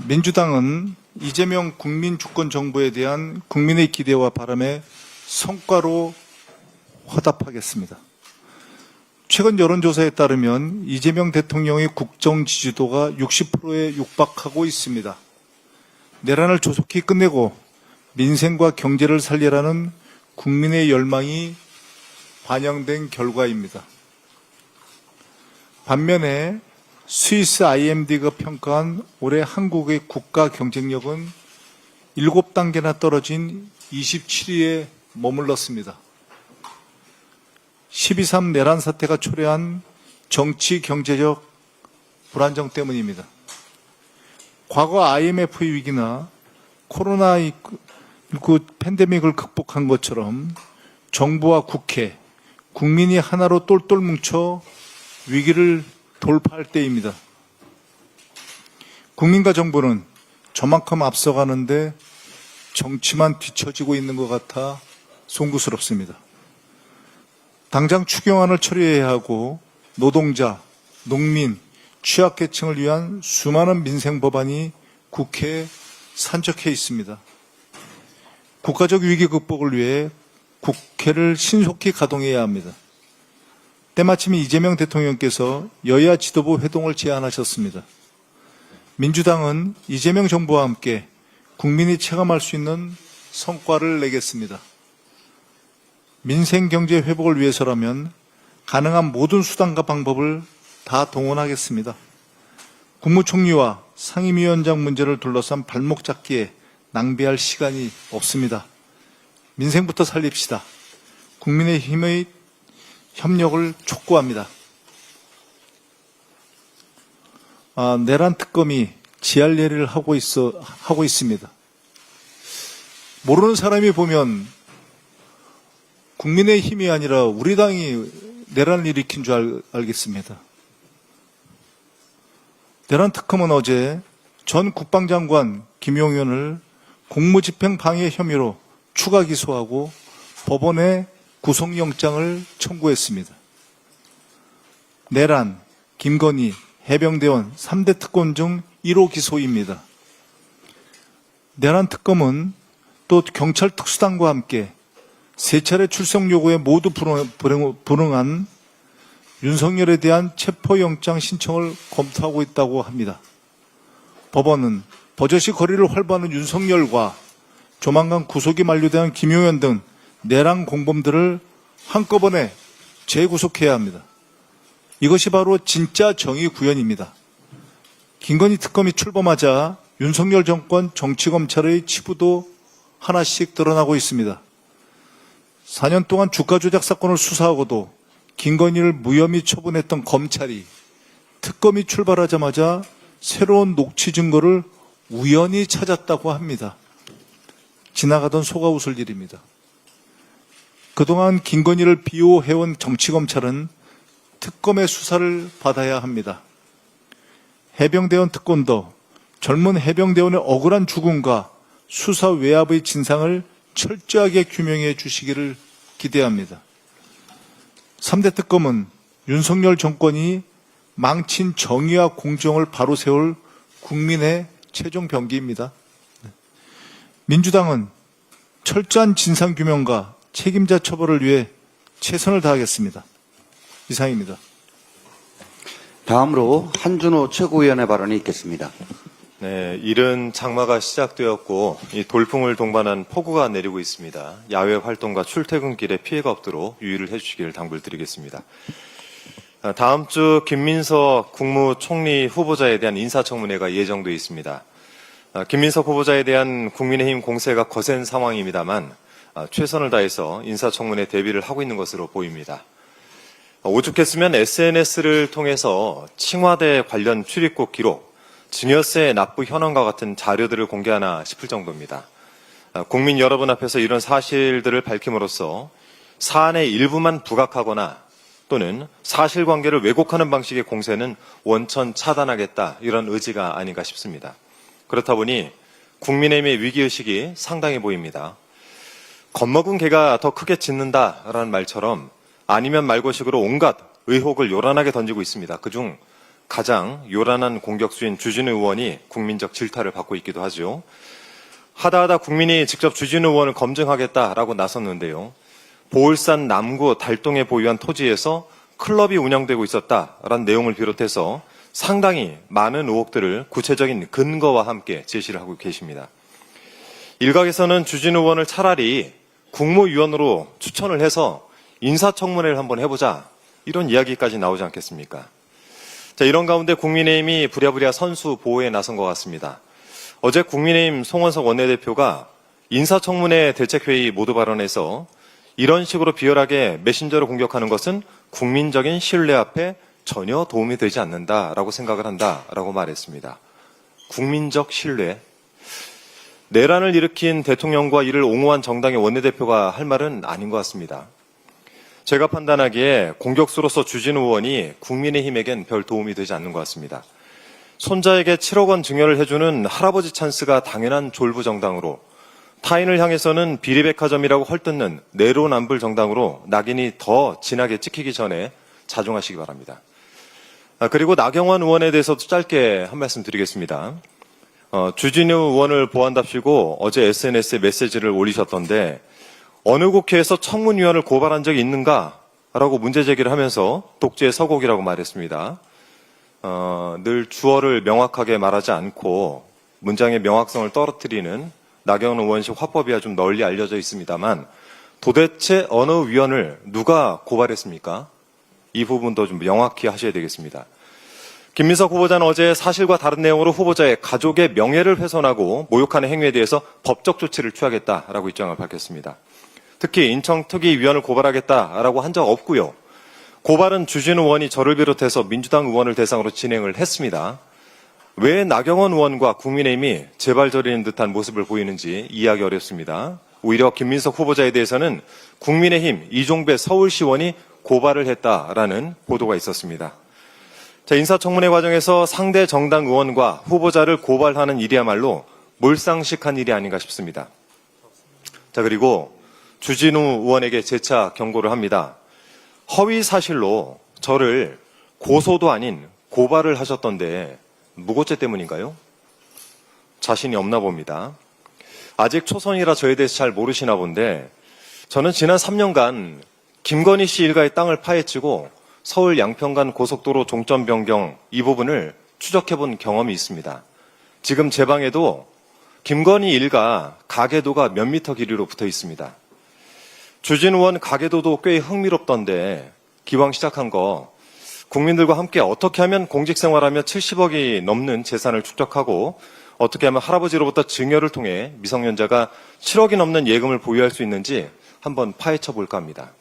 민주당은 이재명 국민주권정부에 대한 국민의 기대와 바람에 성과로 화답하겠습니다. 최근 여론조사에 따르면 이재명 대통령의 국정 지지도가 60%에 육박하고 있습니다. 내란을 조속히 끝내고 민생과 경제를 살리라는 국민의 열망이 반영된 결과입니다. 반면에 스위스 IMD가 평가한 올해 한국의 국가 경쟁력은 7단계나 떨어진 27위에 머물렀습니다. 12.3 내란 사태가 초래한 정치 경제적 불안정 때문입니다. 과거 IMF 위기나 코로나19 팬데믹을 극복한 것처럼 정부와 국회, 국민이 하나로 똘똘 뭉쳐 위기를 돌파할 때입니다. 국민과 정부는 저만큼 앞서가는데 정치만 뒤처지고 있는 것 같아 송구스럽습니다. 당장 추경안을 처리해야 하고 노동자, 농민, 취약계층을 위한 수많은 민생 법안이 국회에 산적해 있습니다. 국가적 위기 극복을 위해 국회를 신속히 가동해야 합니다. 때마침 이재명 대통령께서 여야 지도부 회동을 제안하셨습니다. 민주당은 이재명 정부와 함께 국민이 체감할 수 있는 성과를 내겠습니다. 민생 경제 회복을 위해서라면 가능한 모든 수단과 방법을 다 동원하겠습니다. 국무총리와 상임위원장 문제를 둘러싼 발목 잡기에 낭비할 시간이 없습니다. 민생부터 살립시다. 국민의힘의 협력을 촉구합니다. 내란 특검이 지할례를 하고 있습니다. 모르는 사람이 보면 국민의힘이 아니라 우리 당이 내란을 일으킨 줄 알겠습니다. 내란 특검은 어제 전 국방장관 김용현을 공무집행 방해 혐의로 추가 기소하고 법원에 구속영장을 청구했습니다. 내란, 김건희, 해병대원 3대 특권 중 1호 기소입니다. 내란 특검은 또 경찰 특수단과 함께 3차례 출석 요구에 모두 불응한 윤석열에 대한 체포영장 신청을 검토하고 있다고 합니다. 법원은 버젓이 거리를 활보하는 윤석열과 조만간 구속이 만료된 김용현 등 내란 공범들을 한꺼번에 재구속해야 합니다. 이것이 바로 진짜 정의 구현입니다. 김건희 특검이 출범하자 윤석열 정권 정치검찰의 치부도 하나씩 드러나고 있습니다. 4년 동안 주가 조작 사건을 수사하고도 김건희를 무혐의 처분했던 검찰이 특검이 출발하자마자 새로운 녹취 증거를 우연히 찾았다고 합니다. 지나가던 소가 웃을 일입니다. 그동안 김건희를 비호해온 정치검찰은 특검의 수사를 받아야 합니다. 해병대원 특검도 젊은 해병대원의 억울한 죽음과 수사 외압의 진상을 철저하게 규명해 주시기를 기대합니다. 3대 특검은 윤석열 정권이 망친 정의와 공정을 바로 세울 국민의 최종 병기입니다. 민주당은 철저한 진상규명과 책임자 처벌을 위해 최선을 다하겠습니다. 이상입니다. 다음으로 한준호 최고위원의 발언이 있겠습니다. 네, 이른 장마가 시작되었고 이 돌풍을 동반한 폭우가 내리고 있습니다. 야외 활동과 출퇴근길에 피해가 없도록 유의를 해주시기를 당부드리겠습니다. 다음 주 김민석 국무총리 후보자에 대한 인사청문회가 예정돼 있습니다. 김민석 후보자에 대한 국민의힘 공세가 거센 상황입니다만 최선을 다해서 인사청문회 대비를 하고 있는 것으로 보입니다. 오죽했으면 SNS를 통해서 칭화대 관련 출입국 기록, 증여세 납부 현황과 같은 자료들을 공개하나 싶을 정도입니다. 국민 여러분 앞에서 이런 사실들을 밝힘으로써 사안의 일부만 부각하거나 또는 사실관계를 왜곡하는 방식의 공세는 원천 차단하겠다, 이런 의지가 아닌가 싶습니다. 그렇다 보니 국민의힘의 위기의식이 상당히 보입니다. 겁먹은 개가 더 크게 짖는다라는 말처럼 아니면 말고식으로 온갖 의혹을 요란하게 던지고 있습니다. 그중 가장 요란한 공격수인 주진우 의원이 국민적 질타를 받고 있기도 하죠. 하다하다 국민이 직접 주진우 의원을 검증하겠다라고 나섰는데요. 보울산 남구 달동에 보유한 토지에서 클럽이 운영되고 있었다라는 내용을 비롯해서 상당히 많은 의혹들을 구체적인 근거와 함께 제시를 하고 계십니다. 일각에서는 주진우 의원을 차라리 국무위원으로 추천을 해서 인사청문회를 한번 해보자, 이런 이야기까지 나오지 않겠습니까? 자, 이런 가운데 국민의힘이 부랴부랴 선수 보호에 나선 것 같습니다. 어제 국민의힘 송원석 원내대표가 인사청문회 대책회의 모두 발언에서 이런 식으로 비열하게 메신저를 공격하는 것은 국민적인 신뢰 앞에 전혀 도움이 되지 않는다라고 생각을 한다라고 말했습니다. 국민적 신뢰. 내란을 일으킨 대통령과 이를 옹호한 정당의 원내대표가 할 말은 아닌 것 같습니다. 제가 판단하기에 공격수로서 주진우 의원이 국민의힘에겐 별 도움이 되지 않는 것 같습니다. 손자에게 7억 원 증여를 해주는 할아버지 찬스가 당연한 졸부 정당으로, 타인을 향해서는 비리백화점이라고 헐뜯는 내로남불 정당으로 낙인이 더 진하게 찍히기 전에 자중하시기 바랍니다. 그리고 나경원 의원에 대해서도 짧게 한 말씀 드리겠습니다. 주진우 의원을 보한답시고 어제 SNS에 메시지를 올리셨던데, 어느 국회에서 청문위원을 고발한 적이 있는가라고 문제 제기를 하면서 독재의 서곡이라고 말했습니다. 늘 주어를 명확하게 말하지 않고 문장의 명확성을 떨어뜨리는 나경원 의원식 화법이야 좀 널리 알려져 있습니다만, 도대체 어느 위원을 누가 고발했습니까? 이 부분도 좀 명확히 하셔야 되겠습니다. 김민석 후보자는 어제 사실과 다른 내용으로 후보자의 가족의 명예를 훼손하고 모욕하는 행위에 대해서 법적 조치를 취하겠다라고 입장을 밝혔습니다. 특히 인청특위위원을 고발하겠다라고 한 적 없고요. 고발은 주진우 의원이 저를 비롯해서 민주당 의원을 대상으로 진행을 했습니다. 왜 나경원 의원과 국민의힘이 재발저리는 듯한 모습을 보이는지 이해하기 어렵습니다. 오히려 김민석 후보자에 대해서는 국민의힘 이종배 서울시원이 고발을 했다라는 보도가 있었습니다. 자, 인사청문회 과정에서 상대 정당 의원과 후보자를 고발하는 일이야말로 몰상식한 일이 아닌가 싶습니다. 자, 그리고 주진우 의원에게 재차 경고를 합니다. 허위 사실로 저를 고소도 아닌 고발을 하셨던데 무고죄 때문인가요? 자신이 없나 봅니다. 아직 초선이라 저에 대해서 잘 모르시나 본데, 저는 지난 3년간 김건희 씨 일가의 땅을 파헤치고 서울 양평간 고속도로 종점 변경 이 부분을 추적해본 경험이 있습니다. 지금 제 방에도 김건희 일가 가계도가 몇 미터 길이로 붙어 있습니다. 주진우 의원 가계도도 꽤 흥미롭던데, 기왕 시작한 거 국민들과 함께 어떻게 하면 공직생활하며 70억이 넘는 재산을 축적하고 어떻게 하면 할아버지로부터 증여를 통해 미성년자가 7억이 넘는 예금을 보유할 수 있는지 한번 파헤쳐 볼까 합니다.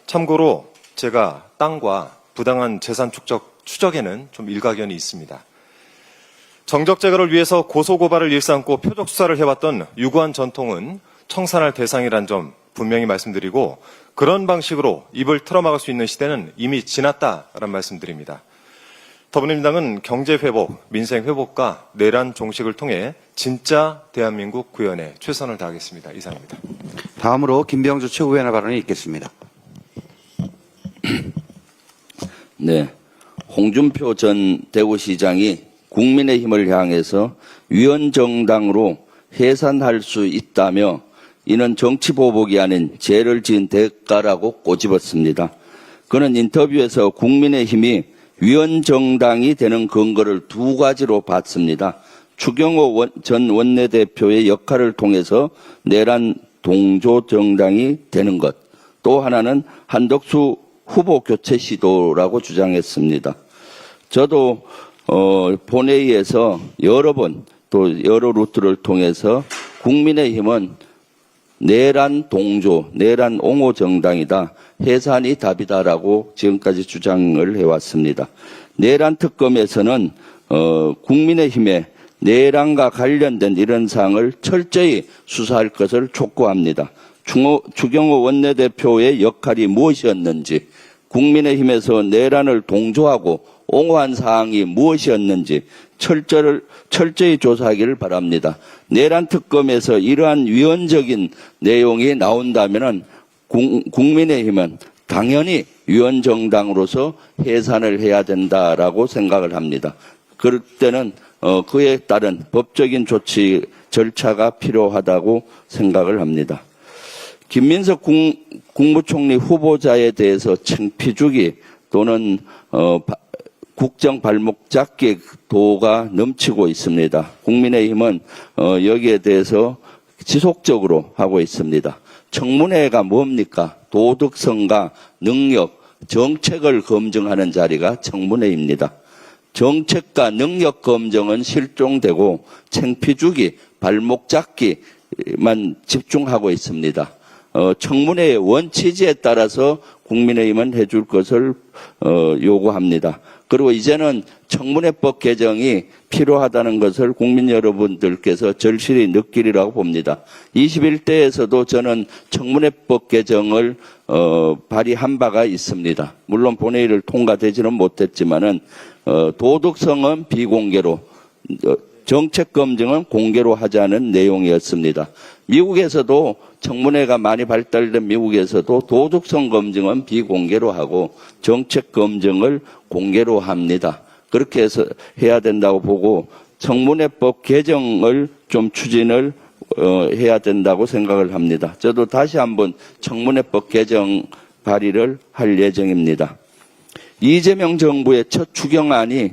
참고로 제가 땅과 부당한 재산 추적에는 좀 일가견이 있습니다. 정적 제거를 위해서 고소고발을 일삼고 표적 수사를 해왔던 유구한 전통은 청산할 대상이란 점 분명히 말씀드리고, 그런 방식으로 입을 틀어막을 수 있는 시대는 이미 지났다라는 말씀드립니다. 더불어민주당은 경제회복, 민생회복과 내란 종식을 통해 진짜 대한민국 구현에 최선을 다하겠습니다. 이상입니다. 다음으로 김병주 최고위원의 발언이 있겠습니다. 네, 홍준표 전 대구시장이 국민의힘을 향해서 위원정당으로 해산할 수 있다며 이는 정치보복이 아닌 죄를 지은 대가라고 꼬집었습니다. 그는 인터뷰에서 국민의힘이 위원정당이 되는 근거를 두 가지로 봤습니다. 추경호 전 원내대표의 역할을 통해서 내란 동조정당이 되는 것, 또 하나는 한덕수 후보 교체 시도라고 주장했습니다. 저도 본회의에서 여러 번 또 여러 루트를 통해서 국민의힘은 내란 동조, 내란 옹호 정당이다, 해산이 답이다라고 지금까지 주장을 해왔습니다. 내란 특검에서는 국민의힘의 내란과 관련된 이런 사항을 철저히 수사할 것을 촉구합니다. 추경호 원내대표의 역할이 무엇이었는지, 국민의힘에서 내란을 동조하고 옹호한 사항이 무엇이었는지 철저히 조사하기를 바랍니다. 내란 특검에서 이러한 위헌적인 내용이 나온다면 국민의힘은 당연히 위원정당으로서 해산을 해야 된다라고 생각을 합니다. 그럴 때는 그에 따른 법적인 조치 절차가 필요하다고 생각을 합니다. 김민석 국무총리 후보자에 대해서 창피주기 또는 국정 발목 잡기 도가 넘치고 있습니다. 국민의힘은 여기에 대해서 지속적으로 하고 있습니다. 청문회가 뭡니까? 도덕성과 능력, 정책을 검증하는 자리가 청문회입니다. 정책과 능력 검증은 실종되고 창피주기, 발목 잡기만 집중하고 있습니다. 청문회의 원취지에 따라서 국민의힘은 해줄 것을 요구합니다. 그리고 이제는 청문회법 개정이 필요하다는 것을 국민 여러분들께서 절실히 느끼리라고 봅니다. 21대에서도 저는 청문회법 개정을 발의한 바가 있습니다. 물론 본회의를 통과되지는 못했지만은 도덕성은 비공개로, 정책 검증은 공개로 하자는 내용이었습니다. 미국에서도 청문회가 많이 발달된 미국에서도 도덕성 검증은 비공개로 하고 정책 검증을 공개로 합니다. 그렇게 해서 해야 된다고 보고 청문회법 개정을 좀 추진을 해야 된다고 생각을 합니다. 저도 다시 한번 청문회법 개정 발의를 할 예정입니다. 이재명 정부의 첫 추경안이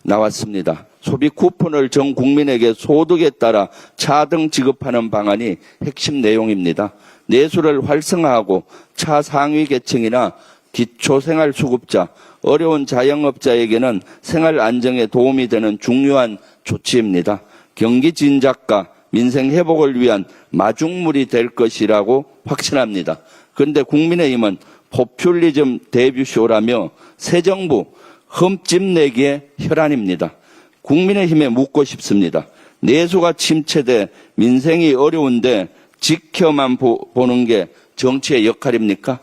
나왔습니다. 소비 쿠폰을 전 국민에게 소득에 따라 차등 지급하는 방안이 핵심 내용입니다. 내수를 활성화하고 차상위 계층이나 기초생활수급자, 어려운 자영업자에게는 생활 안정에 도움이 되는 중요한 조치입니다. 경기 진작과 민생 회복을 위한 마중물이 될 것이라고 확신합니다. 그런데 국민의힘은 포퓰리즘 데뷔쇼라며 새 정부 흠집내기의 혈안입니다. 국민의힘에 묻고 싶습니다. 내수가 침체돼 민생이 어려운데 지켜만 보는 게 정치의 역할입니까?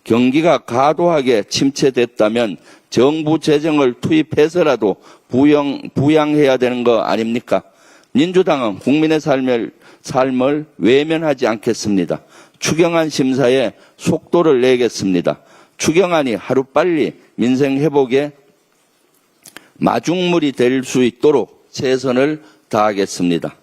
경기가 과도하게 침체됐다면 정부 재정을 투입해서라도 부양해야 되는 거 아닙니까? 민주당은 국민의 삶을 외면하지 않겠습니다. 추경안 심사에 속도를 내겠습니다. 추경안이 하루빨리 민생 회복에 마중물이 될 수 있도록 최선을 다하겠습니다.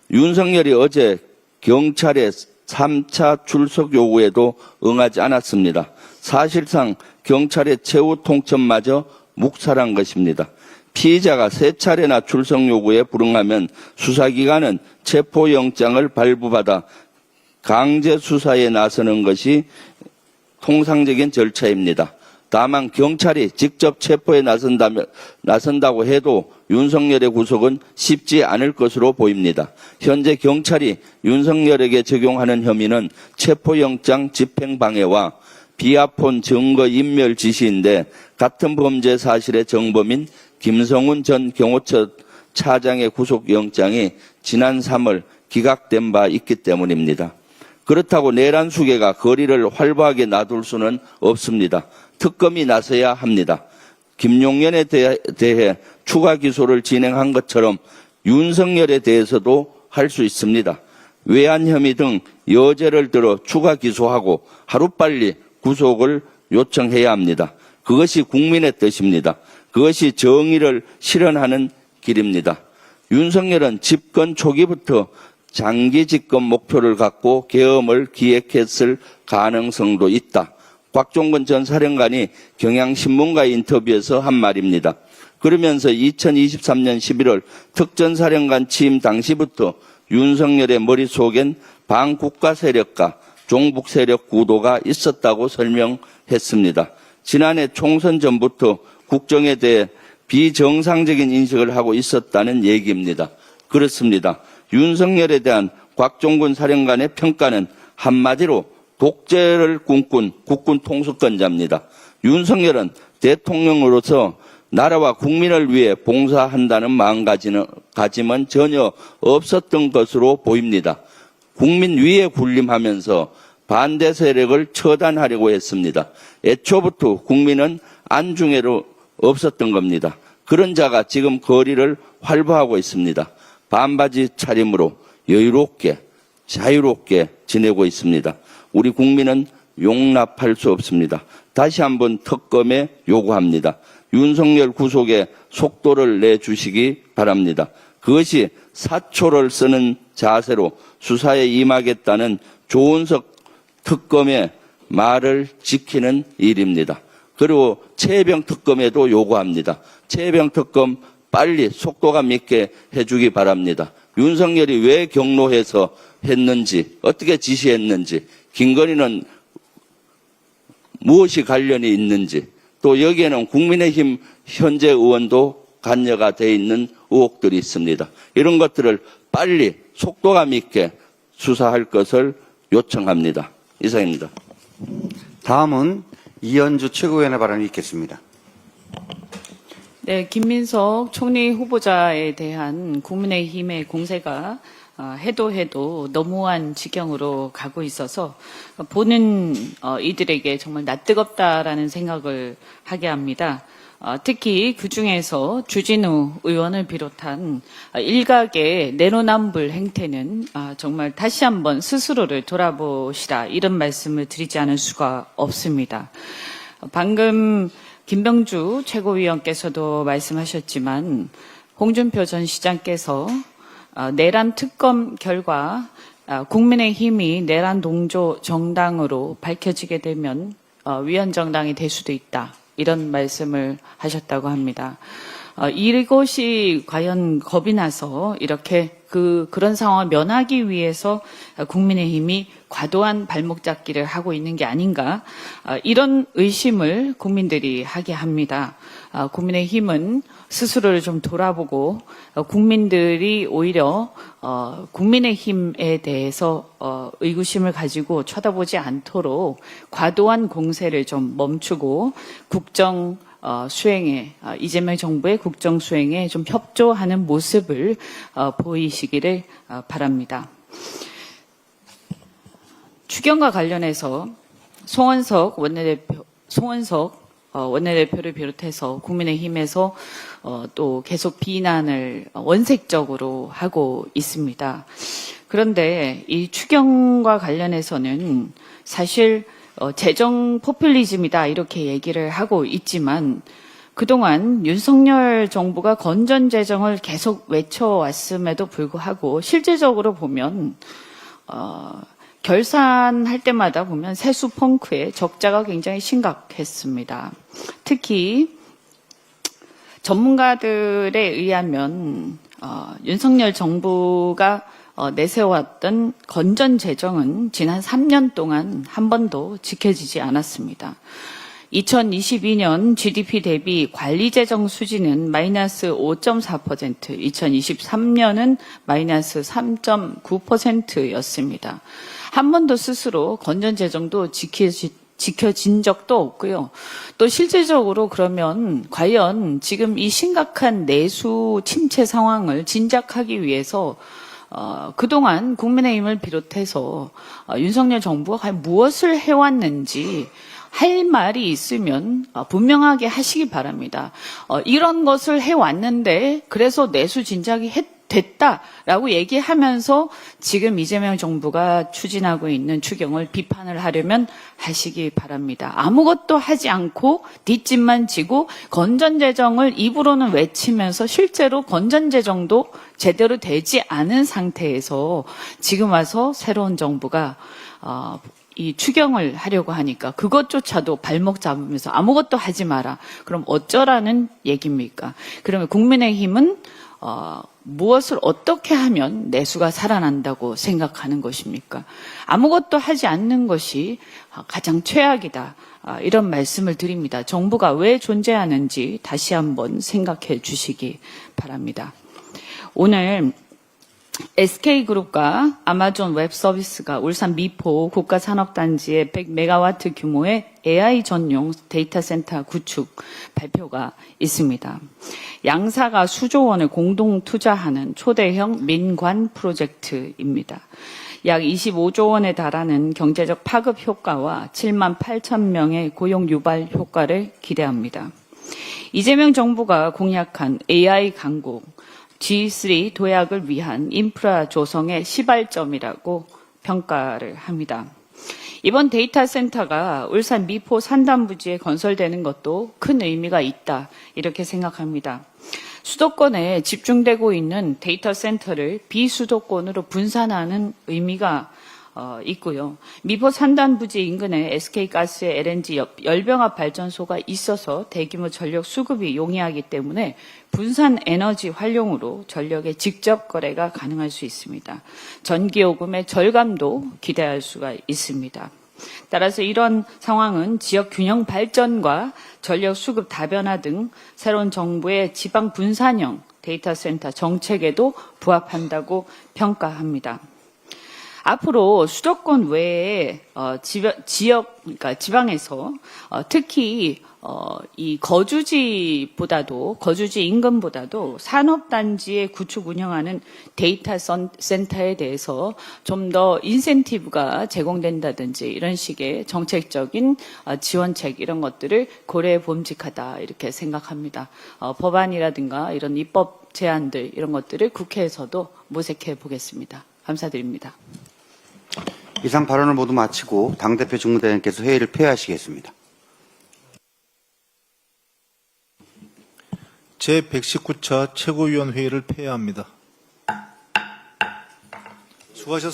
윤석열이 어제 경찰의 3차 출석 요구에도 응하지 않았습니다. 사실상 경찰의 최후 통첩마저 묵살한 것입니다. 피의자가 3차례나 출석 요구에 불응하면 수사기관은 체포영장을 발부받아 강제 수사에 나서는 것이 통상적인 절차입니다. 다만 경찰이 직접 체포에 나선다고 해도 윤석열의 구속은 쉽지 않을 것으로 보입니다. 현재 경찰이 윤석열에게 적용하는 혐의는 체포영장 집행방해와 비아폰 증거인멸 지시인데 같은 범죄 사실의 정범인 김성훈 전 경호처 차장의 구속영장이 지난 3월 기각된 바 있기 때문입니다. 그렇다고 내란 수괴가 거리를 활발하게 놔둘 수는 없습니다. 특검이 나서야 합니다. 김용현에 대해 추가 기소를 진행한 것처럼 윤석열에 대해서도 할 수 있습니다. 외환 혐의 등 여죄를 들어 추가 기소하고 하루빨리 구속을 요청해야 합니다. 그것이 국민의 뜻입니다. 그것이 정의를 실현하는 길입니다. 윤석열은 집권 초기부터 장기 집권 목표를 갖고 계엄을 기획했을 가능성도 있다. 곽종근 전 사령관이 경향신문과의 인터뷰에서 한 말입니다. 그러면서 2023년 11월 특전사령관 취임 당시부터 윤석열의 머릿속엔 반국가 세력과 종북 세력 구도가 있었다고 설명했습니다. 지난해 총선 전부터 국정에 대해 비정상적인 인식을 하고 있었다는 얘기입니다. 그렇습니다. 윤석열에 대한 곽종근 사령관의 평가는 한마디로 독재를 꿈꾼 국군 통수권자입니다. 윤석열은 대통령으로서 나라와 국민을 위해 봉사한다는 마음가짐은 전혀 없었던 것으로 보입니다. 국민 위에 군림하면서 반대 세력을 처단하려고 했습니다. 애초부터 국민은 안중에도 없었던 겁니다. 그런 자가 지금 거리를 활보하고 있습니다. 반바지 차림으로 여유롭게 자유롭게 지내고 있습니다. 우리 국민은 용납할 수 없습니다. 다시 한번 특검에 요구합니다. 윤석열 구속에 속도를 내주시기 바랍니다. 그것이 사초를 쓰는 자세로 수사에 임하겠다는 조은석 특검의 말을 지키는 일입니다. 그리고 최혜병 특검에도 요구합니다. 최혜병 특검 빨리 속도감 있게 해주기 바랍니다. 윤석열이 왜 경로해서 했는지, 어떻게 지시했는지, 김건희는 무엇이 관련이 있는지, 또 여기에는 국민의힘 현재 의원도 관여가 돼 있는 의혹들이 있습니다. 이런 것들을 빨리 속도감 있게 수사할 것을 요청합니다. 이상입니다. 다음은 이현주 최고위원의 발언이 있겠습니다. 네, 김민석 총리 후보자에 대한 국민의힘의 공세가 해도 너무한 지경으로 가고 있어서 보는 이들에게 정말 낯뜨겁다라는 생각을 하게 합니다. 특히 그중에서 주진우 의원을 비롯한 일각의 내로남불 행태는 정말 다시 한번 스스로를 돌아보시라, 이런 말씀을 드리지 않을 수가 없습니다. 방금 김병주 최고위원께서도 말씀하셨지만 홍준표 전 시장께서 내란 특검 결과 국민의힘이 내란 동조 정당으로 밝혀지게 되면 위헌정당이 될 수도 있다, 이런 말씀을 하셨다고 합니다. 이것이 과연 겁이 나서 이렇게 그런 상황을 면하기 위해서 국민의힘이 과도한 발목 잡기를 하고 있는 게 아닌가, 이런 의심을 국민들이 하게 합니다. 국민의힘은 스스로를 좀 돌아보고 국민들이 오히려 국민의힘에 대해서 의구심을 가지고 쳐다보지 않도록 과도한 공세를 좀 멈추고 국정 수행에, 이재명 정부의 국정 수행에 좀 협조하는 모습을 보이시기를 바랍니다. 추경과 관련해서 송원석 원내대표를 비롯해서 국민의힘에서 또 계속 비난을 원색적으로 하고 있습니다. 그런데 이 추경과 관련해서는 사실 재정 포퓰리즘이다, 이렇게 얘기를 하고 있지만 그동안 윤석열 정부가 건전재정을 계속 외쳐왔음에도 불구하고 실제적으로 보면 결산할 때마다 보면 세수 펑크의 적자가 굉장히 심각했습니다. 특히 전문가들에 의하면 윤석열 정부가 내세웠던 건전 재정은 지난 3년 동안 한 번도 지켜지지 않았습니다. 2022년 GDP 대비 관리재정 수지는 마이너스 5.4%, 2023년은 마이너스 3.9%였습니다. 한 번도 스스로 건전재정도 지켜진 적도 없고요. 또 실질적으로 그러면 과연 지금 이 심각한 내수 침체 상황을 진작하기 위해서 그동안 국민의힘을 비롯해서 윤석열 정부가 과연 무엇을 해왔는지 할 말이 있으면 분명하게 하시기 바랍니다. 이런 것을 해왔는데 그래서 내수 진작이 됐다라고 얘기하면서 지금 이재명 정부가 추진하고 있는 추경을 비판을 하려면 하시기 바랍니다. 아무것도 하지 않고 뒷짐만 지고 건전재정을 입으로는 외치면서 실제로 건전재정도 제대로 되지 않은 상태에서 지금 와서 새로운 정부가 이 추경을 하려고 하니까 그것조차도 발목 잡으면서 아무것도 하지 마라. 그럼 어쩌라는 얘기입니까? 그러면 국민의힘은 무엇을 어떻게 하면 내수가 살아난다고 생각하는 것입니까? 아무것도 하지 않는 것이 가장 최악이다. 이런 말씀을 드립니다. 정부가 왜 존재하는지 다시 한번 생각해 주시기 바랍니다. 오늘 SK그룹과 아마존 웹서비스가 울산 미포 국가산업단지에 100메가와트 규모의 AI 전용 데이터 센터 구축 발표가 있습니다. 양사가 수조 원을 공동 투자하는 초대형 민관 프로젝트입니다. 약 25조 원에 달하는 경제적 파급 효과와 7만 8천 명의 고용 유발 효과를 기대합니다. 이재명 정부가 공약한 AI 강국 G3 도약을 위한 인프라 조성의 시발점이라고 평가를 합니다. 이번 데이터 센터가 울산 미포 산단부지에 건설되는 것도 큰 의미가 있다, 이렇게 생각합니다. 수도권에 집중되고 있는 데이터 센터를 비수도권으로 분산하는 의미가 있고요. 미포 산단부지 인근에 SK가스의 LNG 열병합 발전소가 있어서 대규모 전력 수급이 용이하기 때문에 분산 에너지 활용으로 전력의 직접 거래가 가능할 수 있습니다. 전기요금의 절감도 기대할 수가 있습니다. 따라서 이런 상황은 지역 균형 발전과 전력 수급 다변화 등 새로운 정부의 지방 분산형 데이터 센터 정책에도 부합한다고 평가합니다. 앞으로 수도권 외에 그러니까 지방에서 특히 이 거주지 인근보다도 산업단지에 구축 운영하는 데이터 센터에 대해서 좀 더 인센티브가 제공된다든지 이런 식의 정책적인 지원책 이런 것들을 고려해 봄직하다, 이렇게 생각합니다. 법안이라든가 이런 입법 제안들 이런 것들을 국회에서도 모색해 보겠습니다. 감사드립니다. 이상 발언을 모두 마치고 당대표 직무대행께서 회의를 폐하시겠습니다. 제119차 최고위원회의를 폐하합니다. 수고하셨습니다.